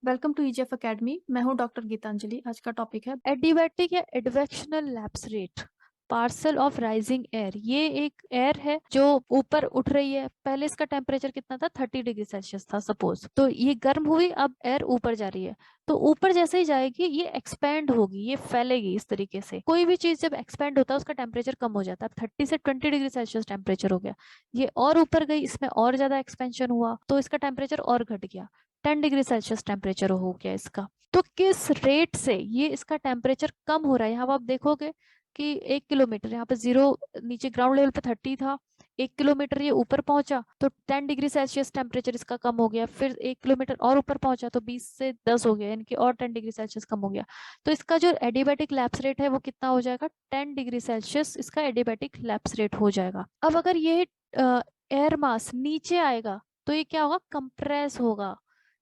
Welcome to EGF academy. मैं हूं doctor Geetanjali. आज का टॉपिक है एडिबैटिक या advectional lapse rate, parcel of rising air. ये एक एयर है जो ऊपर उठ रही है। पहले इसका टेम्परेचर कितना था, 30 डिग्री सेल्सियस था सपोज। तो ये गर्म हुई, अब एयर ऊपर जा रही है। तो ऊपर जैसे ही जाएगी ये एक्सपेंड होगी, ये फैलेगी इस तरीके से। कोई भी चीज जब एक्सपेंड होता है उसका टेम्परेचर कम हो जाता है। 30 से 20 डिग्री सेल्सियस टेम्परेचर हो गया, ये और ऊपर गई, इसमें और ज्यादा एक्सपेंशन हुआ तो इसका टेम्परेचर और घट गया, 10 डिग्री सेल्सियस टेम्परेचर हो गया इसका। तो किस रेट से ये इसका टेम्परेचर कम हो रहा है, यहाँ आप देखोगे कि 1 किलोमीटर, यहाँ पे जीरो नीचे ग्राउंड लेवल पे 30 था, 1 किलोमीटर ये ऊपर पहुंचा तो 10 डिग्री सेल्सियस टेम्परेचर इसका कम हो गया। फिर 1 किलोमीटर और ऊपर पहुंचा तो 20 से 10 हो गया, यानी कि और 10 डिग्री सेल्सियस कम हो गया। तो इसका जो एडियाबैटिक लैप्स रेट है वो कितना हो जाएगा, 10 डिग्री सेल्सियस इसका एडियाबैटिक लैप्स रेट हो जाएगा। अब अगर ये एयर मास नीचे आएगा तो ये क्या होगा, कंप्रेस होगा,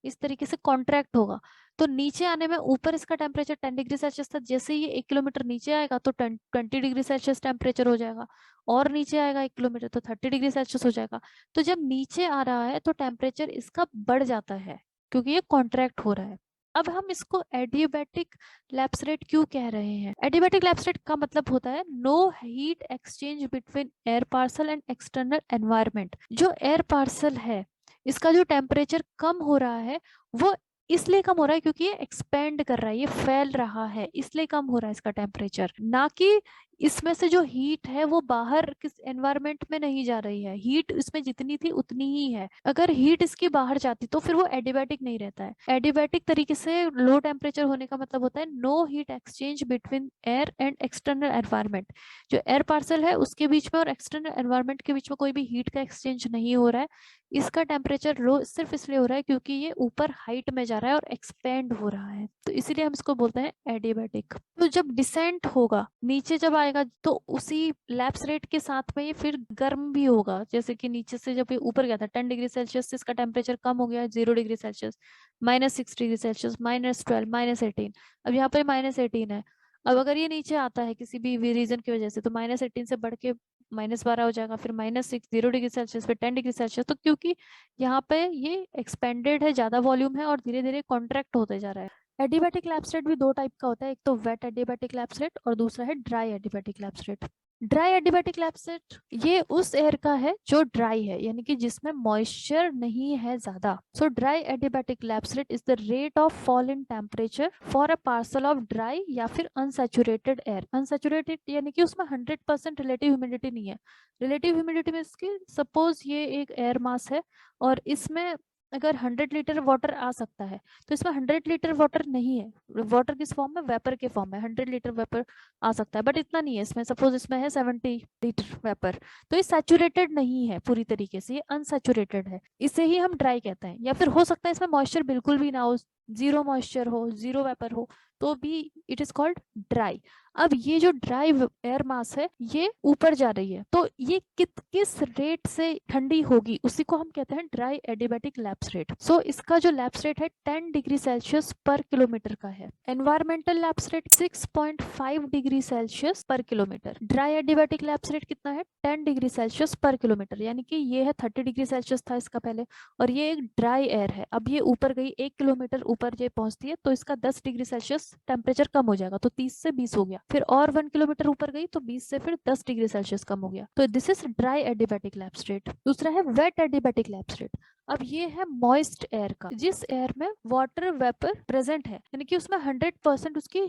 इस तरीके से कॉन्ट्रैक्ट होगा। तो नीचे आने में, ऊपर इसका टेम्परेचर 10 डिग्री सेल्सियस था, जैसे ही ये 1 किलोमीटर नीचे आएगा तो 20 डिग्री सेल्सियस टेम्परेचर हो जाएगा, और नीचे आएगा 1 किलोमीटर तो 30 डिग्री सेल्सियस हो जाएगा। तो जब नीचे आ रहा है तो टेम्परेचर इसका बढ़ जाता है क्योंकि ये कॉन्ट्रैक्ट हो रहा है। अब हम इसको एडियाबैटिक लैप्स रेट क्यों कह रहे हैं? एडियाबैटिक लैप्स रेट का मतलब होता है no heat exchange between air parcel and external environment. जो एयर पार्सल है इसका जो टेम्परेचर कम हो रहा है वो इसलिए कम हो रहा है क्योंकि ये एक्सपेंड कर रहा है, ये फैल रहा है, इसलिए कम हो रहा है इसका टेम्परेचर। ना कि इसमें से जो हीट है वो बाहर किस एनवायरनमेंट में नहीं जा रही है, हीट इसमें जितनी थी उतनी ही है। अगर हीट इसकी बाहर जाती तो फिर वो एडियाबैटिक नहीं रहता है। एडियाबैटिक तरीके से लो टेम्परेचर होने का मतलब होता है no heat exchange between air and external environment. जो एयर पार्सल है उसके बीच में और एक्सटर्नल एनवायरनमेंट के बीच में कोई भी हीट का एक्सचेंज नहीं हो रहा है। इसका टेम्परेचर लो सिर्फ इसलिए हो रहा है क्योंकि ये ऊपर हाइट में जा रहा है और एक्सपेंड हो रहा है, तो इसीलिए हम इसको बोलते हैं एडियाबैटिक। तो जब डिसेंट होगा, नीचे जब आएगा तो उसी लैप्स रेट के साथ में ये फिर गर्म भी होगा। जैसे कि नीचे से जब ये ऊपर गया था 10 डिग्री सेल्सियस से इसका टेम्परेचर कम हो गया 0 डिग्री सेल्सियस, -6 डिग्री सेल्सियस, -12, -18। अब यहाँ पे -18 है। अब अगर ये नीचे आता है किसी भी रीजन की वजह से तो -18 से बढ़ के -12 हो जाएगा, फिर -6, 0 डिग्री सेल्सियस, फिर 10 डिग्री सेल्सियस। तो क्योंकि यहाँ पे ये एक्सपेंडेड है, ज्यादा वॉल्यूम है और धीरे धीरे कॉन्ट्रैक्ट होते जा रहा है। एडियाबैटिक लैप्स रेट भी दो टाइप का होता है, एक तो वेट एडियाबैटिक लैप्स रेट और दूसरा है dry adiabatic lapse rate. Dry adiabatic lapse rate ये उस एयर का है जो ड्राई है, यानी कि जिसमें मॉइस्चर नहीं है ज्यादा। सो dry adiabatic lapse rate is the rate of fall in temperature for a parcel of dry या फिर अनसैचुरेटेड एयर। अनसैचुरेटेड यानी कि उसमें 100% रिलेटिव ह्यूमिडिटी नहीं है। रिलेटिव ह्यूमिडिटी में इसकी, सपोज ये एक एयर मास है और इसमें अगर 100 लीटर वाटर आ सकता है तो इसमें 100 लीटर वाटर नहीं है। वाटर किस फॉर्म में, वेपर के फॉर्म में 100 लीटर वेपर आ सकता है, बट इतना नहीं है इसमें। सपोज इसमें है 70 लीटर वेपर, तो ये सैचुरेटेड नहीं है पूरी तरीके से, ये अनसैचुरेटेड है, इसे ही हम ड्राई कहते हैं। या फिर हो सकता है इसमें मॉइस्चर बिल्कुल भी ना हो, जीरो मॉइस्चर हो, जीरो वेपर हो, तो भी इट इज कॉल्ड ड्राई। अब ये जो ड्राई एयर मास है ये ऊपर जा रही है तो ये किस रेट से ठंडी होगी उसी को हम कहते हैं ड्राई एडियाबैटिक लैप्स रेट। सो इसका जो लैप्स रेट है 10 डिग्री सेल्सियस पर किलोमीटर का है। Environmental lapse rate 6.5 degree Celsius पर kilometre. Dry adiabatic lapse rate कितना है, 10 डिग्री सेल्सियस पर किलोमीटर, यानी कि ये है 30 डिग्री सेल्सियस था इसका पहले, और ये एक ड्राई एयर है। अब ये ऊपर गई, 1 किलोमीटर ऊपर ये पहुंचती है तो इसका 10 डिग्री सेल्सियस टेम्परेचर कम हो जाएगा, तो 30 से 20 हो गया। फिर और 1 किलोमीटर ऊपर गई तो 20 से फिर 10 डिग्री सेल्सियस कम हो गया। तो this is dry adiabatic lapse rate. दूसरा है वेट एडियाबैटिक लैप्स रेट। अब ये है मॉइस्ट एयर का, जिस एयर में वाटर वेपर प्रेजेंट है, यानी कि उसमें 100% उसकी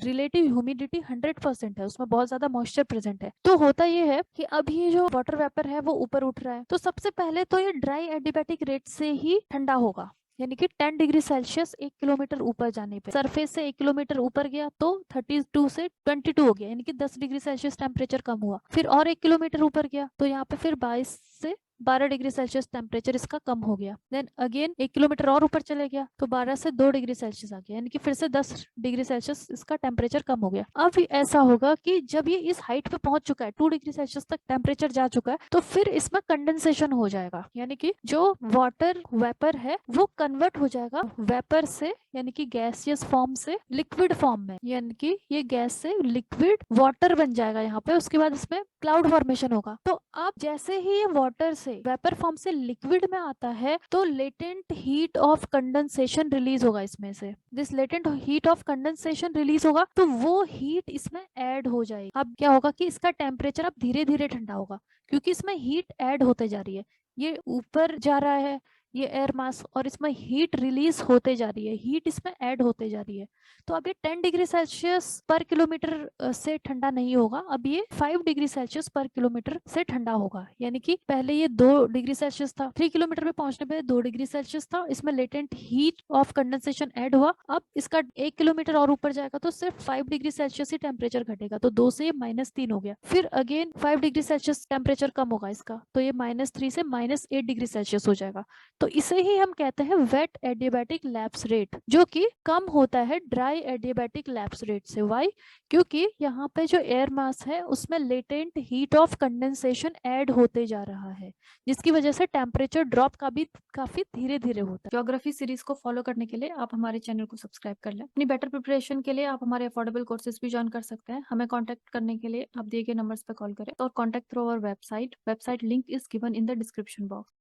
रिलेटिव ह्यूमिडिटी 100% है, उसमें बहुत ज्यादा मॉइस्चर प्रेजेंट है। तो होता ये है कि अब ये जो वाटर वेपर है वो ऊपर उठ रहा है, तो सबसे पहले तो ये ड्राई एडियाबैटिक रेट से ही ठंडा होगा, यानी कि 10 डिग्री सेल्सियस 1 किलोमीटर ऊपर जाने पे, सरफेस से 1 किलोमीटर ऊपर गया तो 32 से 22 हो गया, यानी कि 10 डिग्री सेल्सियस टेम्परेचर कम हुआ। फिर और 1 किलोमीटर ऊपर गया तो यहाँ पे फिर 22 से 12 डिग्री सेल्सियस टेम्परेचर इसका कम हो गया। देन अगेन 1 किलोमीटर और ऊपर चले गया तो 12 से 2 डिग्री सेल्सियस आ गया, यानी कि फिर से 10 डिग्री सेल्सियस इसका टेम्परेचर कम हो गया। अब ऐसा होगा कि जब ये इस हाइट पे पहुंच चुका है, 2 डिग्री सेल्सियस तक टेम्परेचर जा चुका है, तो फिर इसमें कंडेंसेशन हो जाएगा, यानी कि जो वाटर वेपर है वो कन्वर्ट हो जाएगा वेपर से, यानी कि गैसियस फॉर्म से लिक्विड फॉर्म में, यानी कि ये गैस से लिक्विड वाटर बन जाएगा यहाँ पे। उसके बाद इसमें क्लाउड फॉर्मेशन होगा। तो अब जैसे ही ये वाटर से वेपर फॉर्म से लिक्विड में आता है तो latent heat of condensation release होगा इसमें से। This latent heat of condensation release होगा तो वो हीट इसमें ऐड हो जाएगी। अब क्या होगा कि इसका टेम्परेचर अब धीरे धीरे ठंडा होगा क्योंकि इसमें हीट ऐड होते जा रही है। ये ऊपर जा रहा है ये एयर मास और इसमें हीट रिलीज होते जा रही है, हीट इसमें ऐड होते जा रही है। तो अब ये 10 डिग्री सेल्सियस पर किलोमीटर से ठंडा नहीं होगा, अब ये 5 डिग्री सेल्सियस पर किलोमीटर से ठंडा होगा। यानी कि पहले ये 2 डिग्री सेल्सियस था, 3 किलोमीटर पे पहुंचने पे 2 डिग्री सेल्सियस था, इसमें latent heat of condensation add हुआ। अब इसका 1 किलोमीटर और ऊपर जाएगा तो सिर्फ 5 डिग्री सेल्सियस ही टेम्परेचर घटेगा, तो 2 से ये -3 हो गया। फिर अगेन 5 डिग्री सेल्सियस टेम्परेचर कम होगा इसका, तो ये -3 से -8 डिग्री सेल्सियस हो जाएगा। तो इसे ही हम कहते हैं वेट एडियाबैटिक लैप्स रेट, जो कि कम होता है ड्राई एडियाबैटिक लैप्स रेट से। वाई? क्योंकि यहाँ पे जो एयर मास है उसमें latent heat of condensation add होते जा रहा है, जिसकी वजह से टेम्परेचर ड्रॉप का भी काफी धीरे धीरे होता है। ज्योग्राफी सीरीज को फॉलो करने के लिए आप हमारे चैनल को सब्सक्राइब कर लें। अपनी बेटर प्रिपरेशन के लिए आप हमारे अफोर्डेबल कोर्सेज भी ज्वाइन कर सकते हैं। हमें कांटेक्ट करने के लिए आप दिए गए नंबर्स पर कॉल करें और contact through our website link is given in the description box.